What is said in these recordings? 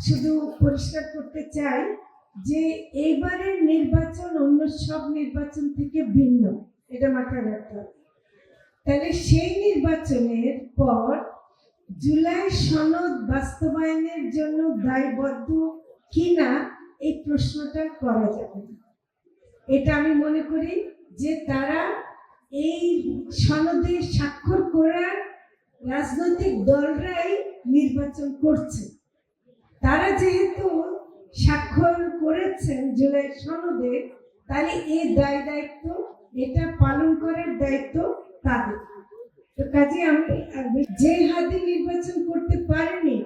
শুধু পরিষ্কার করতে চাই যে এইবারের নির্বাচন অন্য সব নির্বাচন থেকে ভিন্ন, এটা মাথায় রাখতে হবে। তাহলে সেই নির্বাচনের পর জুলাই সনদ বাস্তবায়নের জন্য দায়বদ্ধ কিনা এই প্রশ্নটা করা যাবে না। এটা আমি মনে করি যে তারা এই সনদে স্বাক্ষর করার রাজনৈতিক দলরাই নির্বাচন করছে। তারা যেহেতু স্বাক্ষর করেছেন জুলাই সনদে, তাহলে এই দায়িত্ব এটা পালন করার দায়িত্ব তাদের। তো কাজে আমি যে হাদি নির্বাচন করতে পারেনি,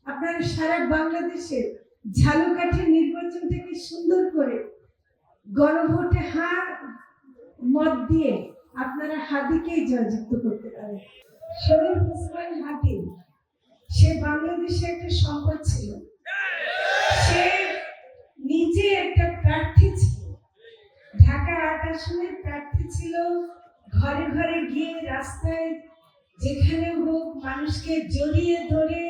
আপনারা সারা বাংলাদেশে ঝালকাঠির নির্বাচনটাকে সুন্দর করে গণভোটে মত দিয়ে আপনারা হাদিকেই জয়যুক্ত করতে পারেন। শরীফ ওসমান হাদি, সে বাংলাদেশে একটা সম্পদ ছিল, সে নিজে একটা প্রার্থী ছিল, ঢাকা ৮ আসনের প্রার্থী ছিল। ঘরে ঘরে গিয়ে রাস্তায় যেখানে হোক মানুষকে জড়িয়ে ধরে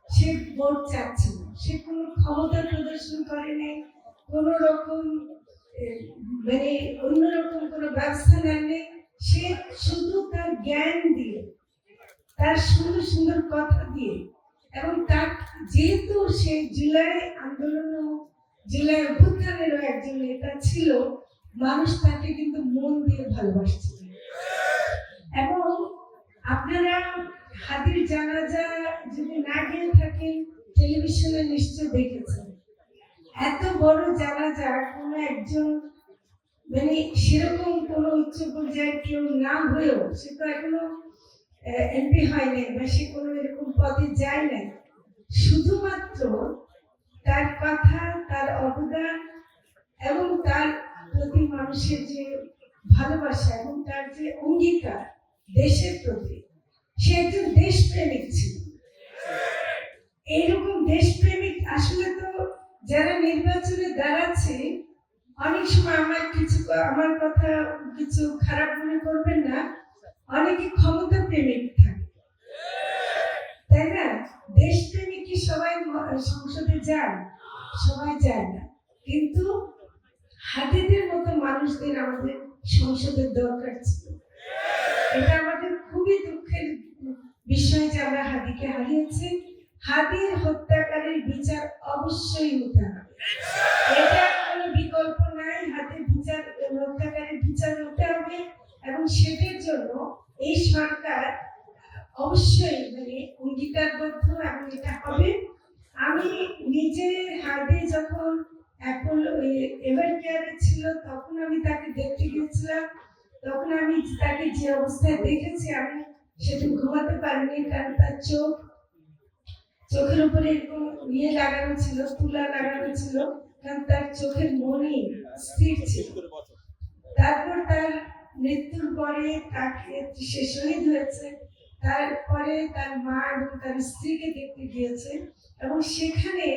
সে ভোট চাচ্ছিল। সে কোনো ক্ষমতা প্রদর্শন করে নাই, কোনো রকম মানে অন্যরকম কোনো ব্যবস্থা নেয়নি। সে শুধু তার জ্ঞান দিয়ে, তার সুন্দর সুন্দর কথা দিয়ে, এবং তার যেহেতু সে জুলাই আন্দোলন, জুলাই অভ্যুত্থানেরও একজন নেতা ছিল, মানুষ তাকে কিন্তু মন দিয়ে ভালোবাসছিল। এবং আপনারা হাদির জানাজা যদি না গিয়ে থাকেন, টেলিভিশনে নিশ্চয় দেখেছেন। এত বড় জানাজা কোনো একজন মানে সেরকম কোনো উচ্চ পর্যায়ে কেউ না হয়েও, সে তো এখনো এমপি হয়নি বা সে কোনো এরকম পদে যায় নাই, শুধুমাত্র তার কথা, তার অবদান এবং তার প্রতি মানুষের যে ভালোবাসা এবং তার যে অঙ্গীকার দেশের প্রতি, সে একজন দেশপ্রেমিক ছিল। এইরকম দেশপ্রেমিক আসলে তো যারা নির্বাচনে দাঁড়াচ্ছে, অনেক সময় আমার কথা কিছু খারাপ মনে করবেন না, অনেকে ক্ষমতা প্রেমিক থাকে, তাই না? দেশপ্রেমিক কি সবাই সংসদে যায়? সবাই যায় না, কিন্তু হাদিদের মতো মানুষদের আমাদের সংসদের দরকার ছিল। এটা আমাদের খুবই দুঃখের বিষয় যে আমরা হাদিকে হারিয়েছি। হাদির হত্যাকারীর বিচার অবশ্যই হতে হবে, এটা কোনো বিকল্প নাই। হাদির বিচার, হত্যাকারীর বিচার হতে হবে, এবং সেটার জন্য এই সরকার অবশ্যই মানে অঙ্গীকারবদ্ধ, এবং এটা হবে। আমি নিজে হাদি যখন এভার কেয়ারে ছিল, তখন আমি তাকে দেখতে গিয়েছিলাম। তখন আমি তাকে যে অবস্থায় দেখেছি, আমি সেটা ঘুমাতে পারিনি, কারণ তার চোখের উপরে এরকম লাগানো ছিল, তুলা লাগানো ছিল, কারণ তার চোখের মনি স্থির ছিল। তারপর তার মৃত্যুর পরে তাকে, সে শহীদ হয়েছে, তারপরে তার মা এবং তার স্ত্রীকে দেখতে গিয়েছে, এবং সেখানে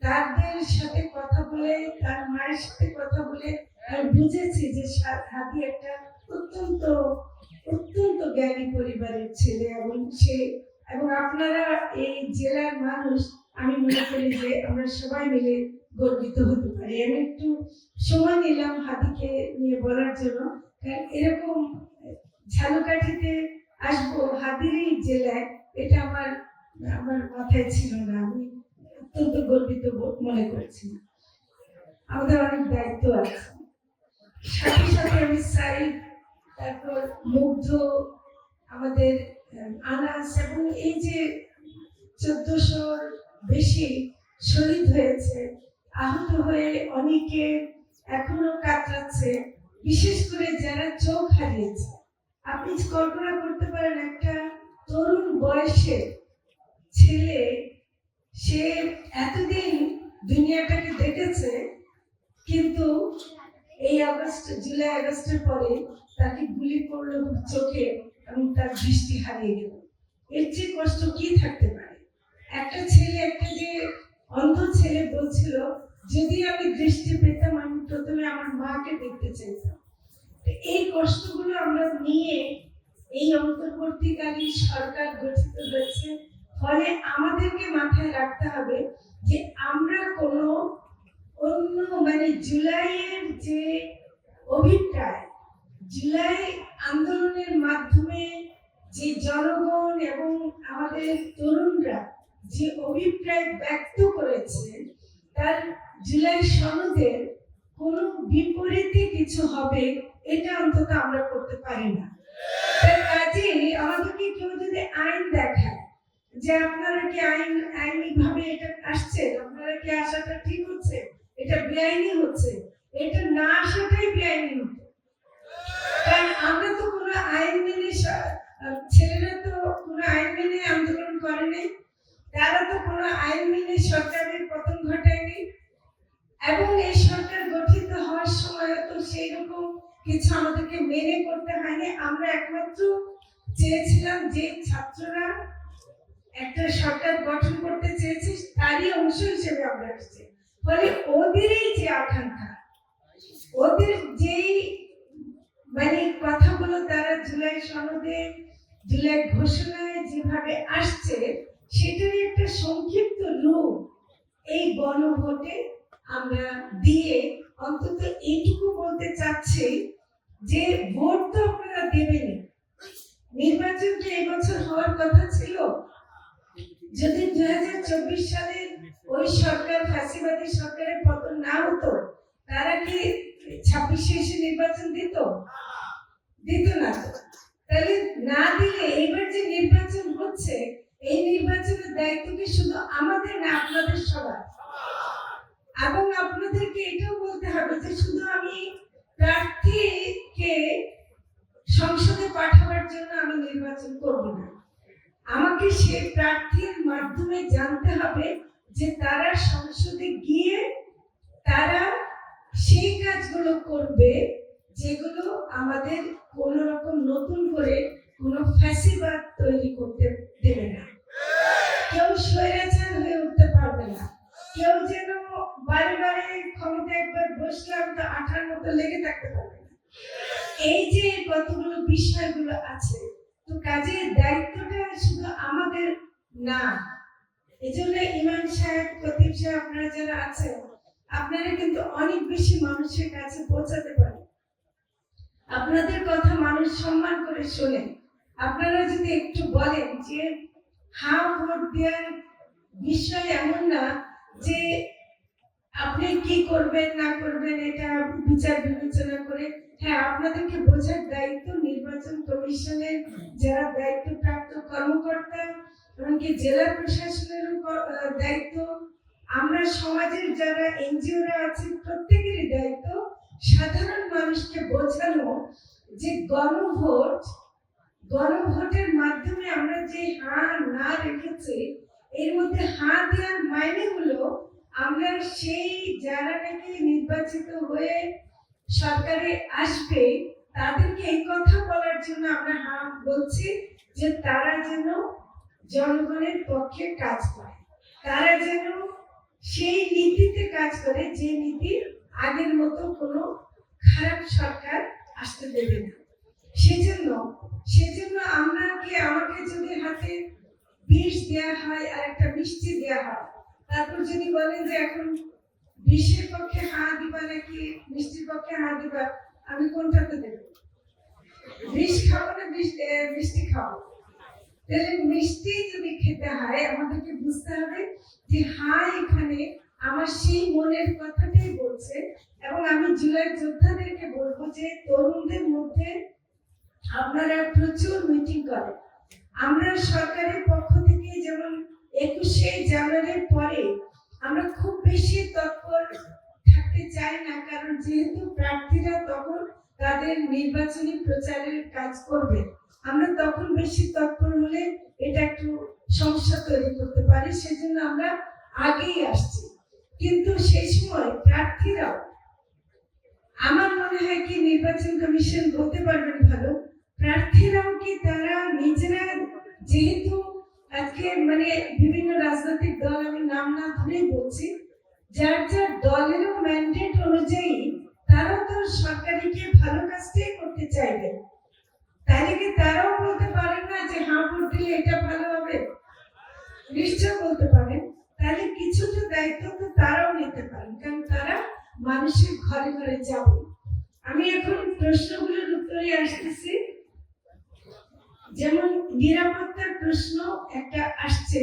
তাদের সাথে কথা বলে, তার মায়ের সাথে কথা বলে আমি বুঝেছি যে হাদি একটা অত্যন্ত অত্যন্ত জ্ঞানী পরিবারের ছেলে, এবং আপনারা এই জেলার মানুষ, আমি মনে করি যে আমরা সবাই মিলে গর্বিত হতে পারি। আমি একটু সময় নিলাম হাদিকে নিয়ে বলার জন্য, কারণ এরকম ঝালকাঠিতে আসবো হাদিরই জেলায়, এটা আমার মাথায় ছিল না। আমি অত্যন্ত গর্বিত মনে করছি। আমাদের অনেক দায়িত্ব আছে। সাথে সাথে আমি সাইদ, তারপর মুগ্ধ, আমাদের আনাস, এবং এই যে 1400-র বেশি শহীদ হয়েছে, আহত হয়ে অনেকে এখনো কাতরাচ্ছে, বিশেষ করে যারা চোখ হারিয়েছে। আপনি কল্পনা করতে পারেন, একটা তরুণ বয়সের ছেলে, সে এতদিন দুনিয়াটাকে দেখেছে, কিন্তু এই জুলাই আগস্টের পরে তাকে গুলি করলো চোখে, এবং তার দৃষ্টি হারিয়ে গেল। এর চেয়ে কষ্ট কি থাকতে পারে? একটা ছেলে, একটা যে অন্ধ ছেলে বলছিল, যদি আমি দৃষ্টি পেতাম, আমি প্রথমে আমার মাকে দেখতে চাইতাম। এই কষ্টগুলো আমরা নিয়ে এই অন্তর্বর্তীকালীন সরকার গঠিত হয়েছে, ফলে আমাদেরকে মাথায় রাখতে হবে যে আমরা কোনো অন্য জুলাইয়ের যে অভিপ্রায়, জুলাই আন্দোলনের মাধ্যমে যে জনগণ এবং আমাদের তরুণরা যে অভিপ্রায় ব্যক্ত করেছে, তার জুলাই সনদের কোনো বিপরীতে কিছু হবে এটা অন্তত আমরা করতে পারি না। তার কাজেই আমাদেরকে কেউ যদি আইন দেখায় যে আপনারা কি আইনি ভাবে এটা আসছে, আপনারা কি আসাটা ঠিক হচ্ছে, এটা বেআইনি হচ্ছে, এটা না আসাটাই বেআইনি হতো। কারণ আমরা তো কোনো আইন মেনে, ছেলেরা তো কোনো আইন মেনে আন্দোলন করেনি, তারা তো কোনো আইন মেনে সরকারের পতন ঘটায়নি, এবং এই সরকার গঠিত হওয়ার সময় তো সেই রকম কিছু আমাদেরকে মেনে করতে হয়নি। আমরা একমাত্র চেয়েছিলাম যে ছাত্ররা একটা সরকার গঠন করতে চেয়েছে তারই অংশ হিসেবে আমরা এসেছি। ফলে ওদেরই যে আকাঙ্ক্ষা, ওদের যেই কথাগুলো তারা জুলাই সনদে, জুলাই ঘোষণায় যেভাবে আসছে, সেটারই একটা সংক্ষিপ্ত রূপ এই গণভোটে আমরা দিয়ে অন্তত এইটুকু বলতে চাচ্ছি যে ভোট তো আপনারা দেবেনই। নির্বাচন তো এবছর হওয়ার কথা ছিল। যদি 2024 সালে ওই সরকার, ফ্যাসিবাদী সরকারের পতন না হতো, তারা কি 26 এসে নির্বাচন দিত না? তাহলে না দিলে এবার যে নির্বাচন হচ্ছে, এই নির্বাচনের দায়িত্ব কি শুধু আমাদের না, আপনাদের সবার। এবং আপনাদেরকে এটাও বলতে হবে যে শুধু আমি প্রার্থীকে সংসদে পাঠাবার জন্য আমি নির্বাচন করব না, আমাকে সেই প্রার্থীর মাধ্যমে জানতে হবে যে তারা সংসদে গিয়ে তারা সেই কাজগুলো করবে যেগুলো আমাদের কোন রকম নতুন করে কোনো ফ্যাসিবাদ তৈরি করতে দেবে না। কেউ স্বৈরাচার হয়ে উঠতে পারবে না, কেউ যেন বারে বারে ক্ষমতা একবার বসলাম তো আঠার মতো লেগে থাকতে পারবে না। এই যে কতগুলো বিষয়গুলো আছে, তো কাজে দায়িত্বটা শুধু আমাদের না। এই জন্য ইমাম সাহেব, খতিব সাহেব, আপনারা যারা আছেন, আপনারা কিন্তু অনেক বেশি মানুষের কাছে পৌঁছাতে পারেন। আপনাদের কথা মানুষ সম্মান করে শোনে। আপনারা যদি একটু বলেন যে হ্যাঁ ভোট দেওয়ার বিষয় এমন না যে আপনি কি করবেন না করবেন এটা বিচার বিবেচনা করে, হ্যাঁ আপনাদেরকে বোঝার দায়িত্ব নির্বাচন কমিশনের যারা দায়িত্বপ্রাপ্ত কর্মকর্তা, এমনকি জেলা প্রশাসনেরও দায়িত্ব, আমরা সমাজের যারা এনজিওরা আছে প্রত্যেকেরই দায়িত্ব সাধারণ মানুষকে বোঝানো যে গণভোটের মাধ্যমে আমরা যে হ্যাঁ না রেখেছি, এর মধ্যে হ্যাঁ দেওয়ার মাইনে হলো আমরা সেই যারা নাকি নির্বাচিত হয়ে সরকারে আসবে তাদেরকে এই কথা বলার জন্য আমরা হ্যাঁ বলছি যে তারা যেন জনগণের পক্ষে কাজ করে, তারা যেন সেই নীতিতে কাজ করে যে নীতি আগের মতো কোনো খারাপ সরকার আসতে দেবে না। সেজন্য আমরা কি, আমাকে যদি হাতে বিষ দেওয়া হয় আর একটা মিষ্টি দেওয়া হয়, তারপর যদি বলেন যে এখন বিষের পক্ষে হাঁ দিবা নাকি মিষ্টির পক্ষে হাঁ দিবা, আমি কোনটাতে দেব? বিষ খাবো না মিষ্টি খাবো? তাহলে মিষ্টি যদি খেতে হয় আমাদেরকে বুঝতে হবে যে হ্যাঁ এখানে আমার সেই মনের কথাটাই বলছে। এবং আমি জুলাই যোদ্ধাদেরকে বলবো যে তরুণদের মধ্যে আপনারা প্রচুর মিটিং করেন। আমরা সরকারের পক্ষ থেকে যেমন 21শে জানুয়ারির পরে আমরা খুব বেশি তৎপর থাকতে চাই না, কারণ যেহেতু প্রার্থীরা তখন তাদের নির্বাচনী প্রচারের কাজ করবে, আমরা তখন বেশি তৎপর হলে এটা একটু সমস্যা তৈরি করতে পারে, সেজন্য আমরা আগেই আসছি। কিন্তু সেই সময় প্রার্থীরাও, আমার মনে হয় কি নির্বাচন কমিশন বলতে পারবেন ভালো, প্রার্থীরাও কি তারা নিজেরা, যেহেতু আজকে বিভিন্ন রাজনৈতিক দল, আমি নাম না ধরেই বলছি, যার যার দলেরও ম্যান্ডেট অনুযায়ী তারা তো সরকারিকে ভালো কাজটাই করতে চাইবে, তাহলে কি তারাও বলতে পারেন না যে হ্যাঁ ভোট দিলে এটা ভালো হবে? নিশ্চয় বলতে পারেন, তাহলে কিছুটা দায়িত্ব তো তারাও নিতে পারেন, কারণ তারা মানুষের ঘরে ঘরে যাবে। আমি এখন প্রশ্নগুলোর উত্তরে আসতেছি। যেমন নিরাপত্তার প্রশ্ন একটা আসছে।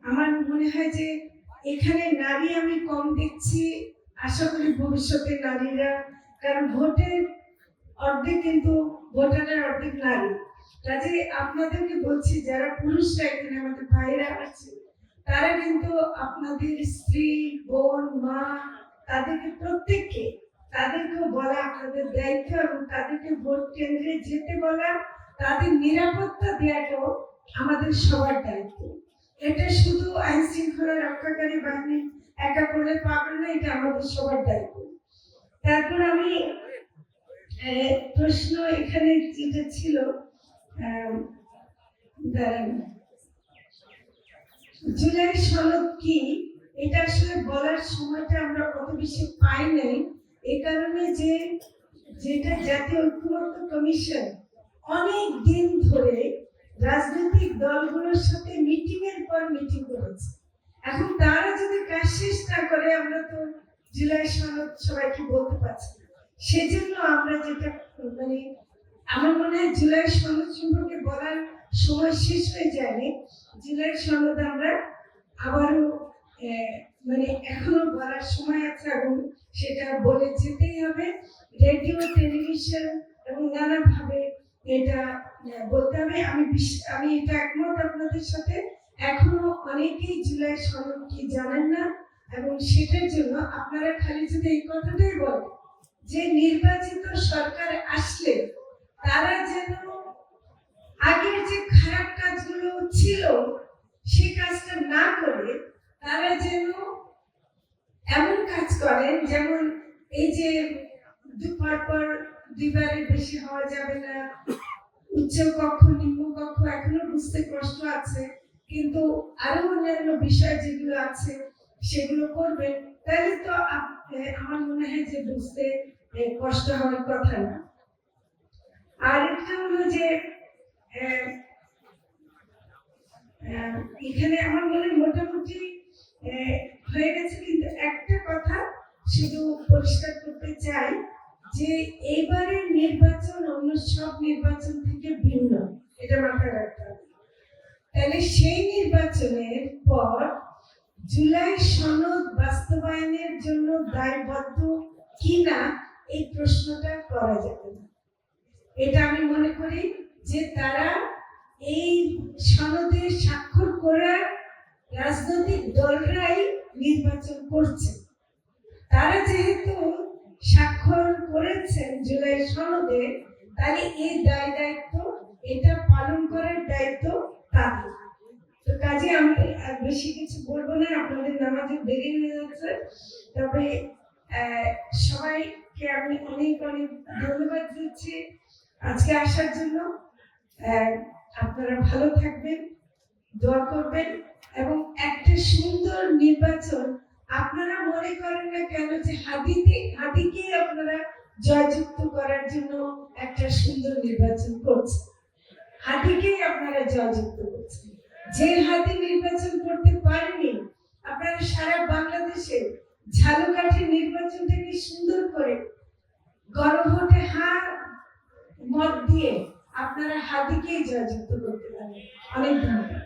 আমার মনে হয় যে এখানে নারী আমি কম দেখছি, আশা করি ভবিষ্যতে নারীরা, কারণ ভোটের অর্ধেক কিন্তু ভোটারের অর্ধেক নারী। কাজে আপনাদেরকে বলছি, যারা পুরুষরা এখানে আমাদের ভাইরা আছে, তারা কিন্তু আপনাদের স্ত্রী, বোন, মা, তাদেরকে প্রত্যেককে তাদেরকেও বলা আপনাদের দায়িত্ব, এবং তাদেরকে ভোট কেন্দ্রে যেতে বলা, তাদের নিরাপত্তা দেওয়াটাও আমাদের সবার দায়িত্ব। এটা শুধু আইন শৃঙ্খলা রক্ষাকারী বাহিনী একা করলে পাবে না, এটা আমাদের সবার দায়িত্ব। তারপর আমি প্রশ্ন এখানে যেটা ছিল, জুলাই সনদ কি, এটা আসলে বলার সময়টা আমরা কত বেশি পাই নাই, এই কারণে যে যেটা জাতীয় ঐক্যমত্য কমিশন অনেক দিন ধরে রাজনৈতিক দলগুলোর সাথে মিটিং এর পর মিটিং করেছে। এখন তারা যদি কাজ শেষ না করে, আমরা তো জুলাই সনদ সবাইকে বলতে পারছি না। সেজন্য আমরা যেটা আমার মনে হয় জুলাই সনদ সম্পর্কে বলার সময় শেষ হয়ে যায়নি। জুলাই সনদ আমরা আবারও এখনো বলার সময় আছে, এবং সেটা বলে যেতেই হবে। রেডিও, টেলিভিশন এবং নানাভাবে এটা বলতে হবে। আমি এটা একমত আপনাদের সাথে। এখনো অনেকেই জুলাই সনদ কি জানেন না, এবং সেটার জন্য আপনারা খালি যদি এই কথাটাই বলেন যে নির্বাচিত সরকার আসলে তারা যেন আগের যে খারাপ কাজগুলো ছিল সে কাজটা না করে তারা যেন এমন কাজ করেন, যেমন এই যে পর দুইবারের বেশি হওয়া যাবে না, উচ্চ কক্ষ নিম্ন কক্ষ এখনো বুঝতে কষ্ট আছে, কিন্তু আরো অন্যান্য বিষয় যেগুলো আছে সেগুলো করবেন, তাহলে তো আমার মনে হয় যে বুঝতে কষ্ট হওয়ার কথা না। আর একটা হলো যে এখানে আমার মনে মোটামুটি হয়ে গেছে, কিন্তু একটা কথা শুধু পরিষ্কার করতে চাই যে এবারের নির্বাচন অন্য সব নির্বাচন থেকে ভিন্ন, এটা মাথায় রাখতে হবে। তাহলে সেই নির্বাচনের পর জুলাই সনদ বাস্তবায়নের জন্য দায়বদ্ধ কিনা এই প্রশ্নটা করা যাবে না। এটা আমি মনে করি যে তারা এই সনদে স্বাক্ষর করার রাজনৈতিক দলরাই নির্বাচন করছে। তারা যেহেতু স্বাক্ষর করেছেন জুলাই সনদে, তাহলে এই দায়িত্ব এটা পালন করার দায়িত্ব তাদের। তো কাজে আমি আর বেশি কিছু বলবো না, আপনাদের নামাজে দেরি হয়ে যাচ্ছে। তবে সবাইকে আমি অনেক অনেক ধন্যবাদ দিচ্ছি আজকে আসার জন্য। আপনারা ভালো থাকবেন, দোয়া করবেন, এবং একটা সুন্দর নির্বাচন আপনারা মনে করেন না কেন যে হাদিকে আপনারা জয়যুক্ত করার জন্য একটা সুন্দর নির্বাচন করছেন, হাদিকেই আপনারা জয়যুক্ত করছেন। যে হাদি নির্বাচন করতে পারেনি, আপনারা সারা বাংলাদেশে ঝালকাঠির নির্বাচনটাকে সুন্দর করে গণভোটে মত দিয়ে আপনারা হাদিকেই জয়যুক্ত করতে পারেন। অনেক ধন্যবাদ।